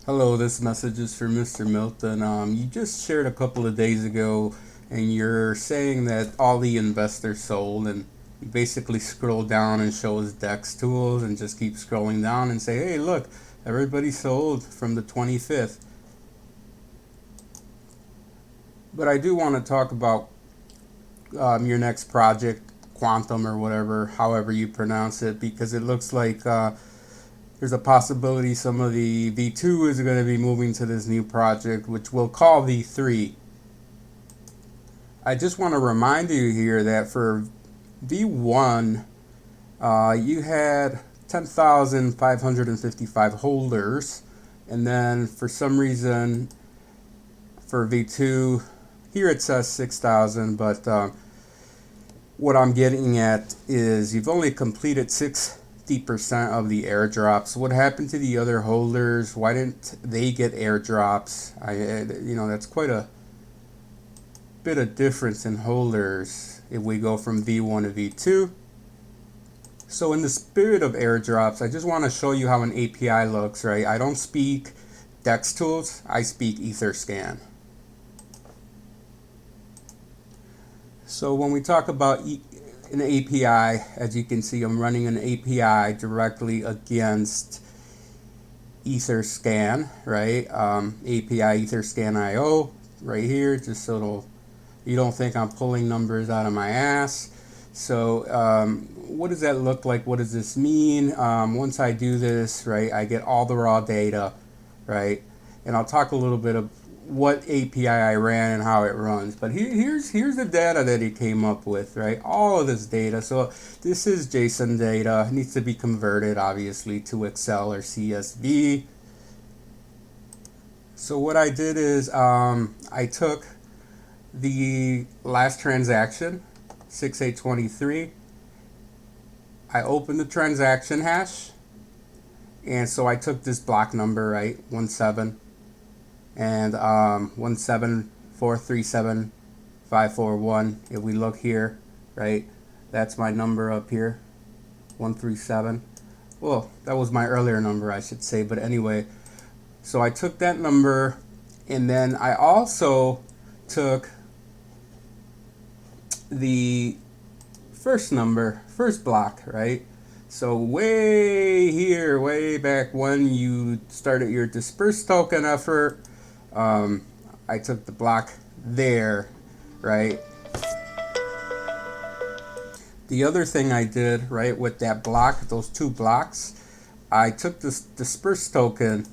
Hello, this message is for Mr. Milton. You just shared a couple of days ago, and you're saying that all the investors sold, and you basically scroll down and shows DEX tools, and just keep scrolling down and say, "Hey, look, everybody sold from the 25th." But I do want to talk about your next project, Quantum or whatever, however you pronounce it, because it looks like there's a possibility some of the V2 is going to be moving to this new project, which we'll call V3. I just want to remind you here that for V1, you had 10,555 holders, and then for some reason for V2, here it says 6,000, but what I'm getting at is you've only completed 60% of the airdrops. What happened to the other holders? Why didn't they get airdrops? That's quite a bit of difference in holders if we go from V1 to V2. So in the spirit of airdrops, I just want to show you how an API looks, right? I don't speak DEX tools, I speak Etherscan. So when we talk about an API, as you can see, I'm running an API directly against Etherscan, right? API Etherscan IO right here, just so you don't think I'm pulling numbers out of my ass. So what does that look like? What does this mean? Once I do this, right, I get all the raw data, right? And I'll talk a little bit of what API I ran and how it runs. But here's the data that he came up with, right? All of this data. So this is JSON data. It needs to be converted, obviously, to Excel or CSV. So what I did is I took the last transaction, 6823. I opened the transaction hash, and so I took this block number, right, 17, and 17437,541. If we look here, right, that's my number up here, 137. Well, that was my earlier number, I should say, but anyway, so I took that number, and then I also took the first number, first block, right? So way here, way back when you started your dispersed token effort, I took the block there, right? The other thing I did, right, with that block, those two blocks, I took this dispersed token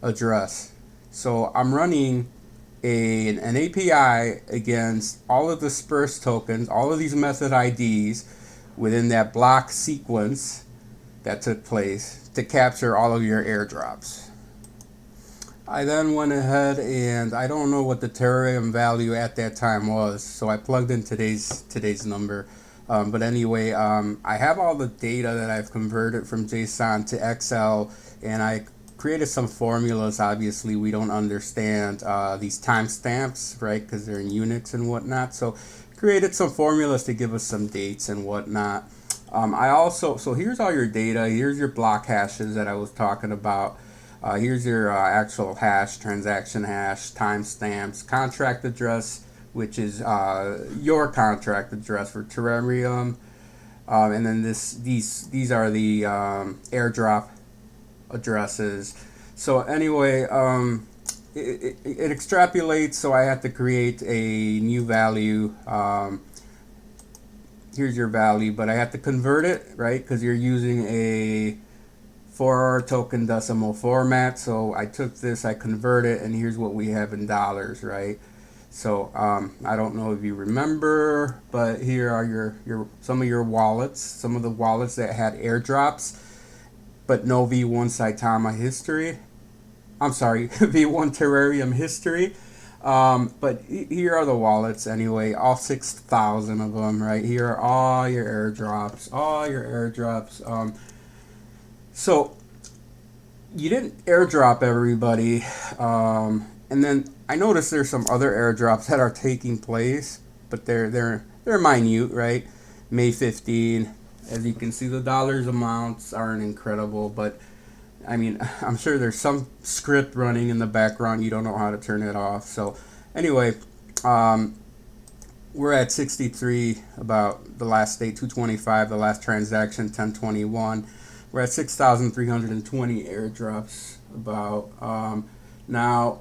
address. So I'm running an API against all of the dispersed tokens, all of these method IDs within that block sequence that took place to capture all of your airdrops. I then went ahead and I don't know what the Terareum value at that time was, so I plugged in today's number. But anyway, I have all the data that I've converted from JSON to Excel, and I created some formulas. Obviously, we don't understand these timestamps, right, because they're in Unix and whatnot. So created some formulas to give us some dates and whatnot. So here's all your data. Here's your block hashes that I was talking about. Here's your actual hash, transaction hash, timestamps, contract address, which is your contract address for Terareum, and then these are the airdrop addresses. So anyway, it extrapolates. So I have to create a new value. Here's your value, but I have to convert it, right? Because you're using a 4 token decimal format. So I took this, I convert it, and here's what we have in dollars, right? So I don't know if you remember, but here are your some of your wallets, some of the wallets that had airdrops, but no V1 Saitama history. I'm sorry, V1 Terrarium history. But here are the wallets anyway, all 6,000 of them, right? Here are all your airdrops, all your airdrops. So you didn't airdrop everybody, and then I noticed there's some other airdrops that are taking place, but they're minute, right? May 15. As you can see, the dollars amounts aren't incredible, but I mean, I'm sure there's some script running in the background. You don't know how to turn it off. So, anyway, um, we're at 63 about the last day, 225, the last transaction, 1021. We're at 6,320 airdrops about. Now,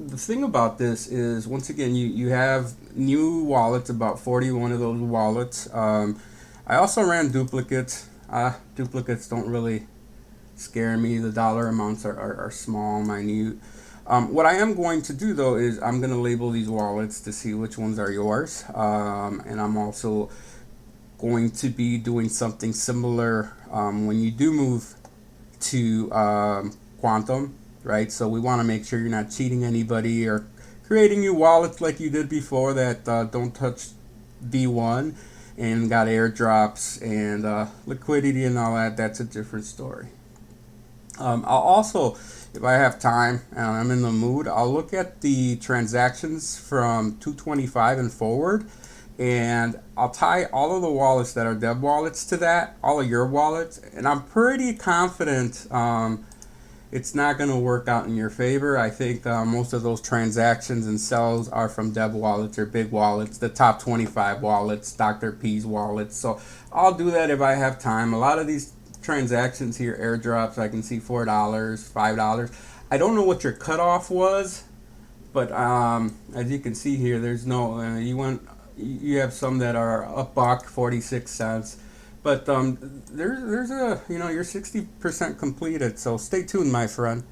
the thing about this is, once again, you have new wallets, about 41 of those wallets. I also ran duplicates. Duplicates don't really scare me. The dollar amounts are small, minute. What I am going to do though is I'm going to label these wallets to see which ones are yours. And I'm also going to be doing something similar when you do move to Quantum, right? So we want to make sure you're not cheating anybody or creating new wallets like you did before that don't touch V1 and got airdrops and liquidity and all that. That's a different story. I'll also, if I have time and I'm in the mood, I'll look at the transactions from 225 and forward, and I'll tie all of the wallets that are dev wallets to that, all of your wallets, and I'm pretty confident it's not going to work out in your favor. I think most of those transactions and sells are from dev wallets or big wallets, the top 25 wallets, Dr. P's wallets. So I'll do that if I have time. A lot of these transactions here, airdrops, I can see $4, $5. I don't know what your cutoff was, but as you can see here, there's no, you have some that are a buck, 46 cents. But there's a, you're 60% completed, so stay tuned, my friend.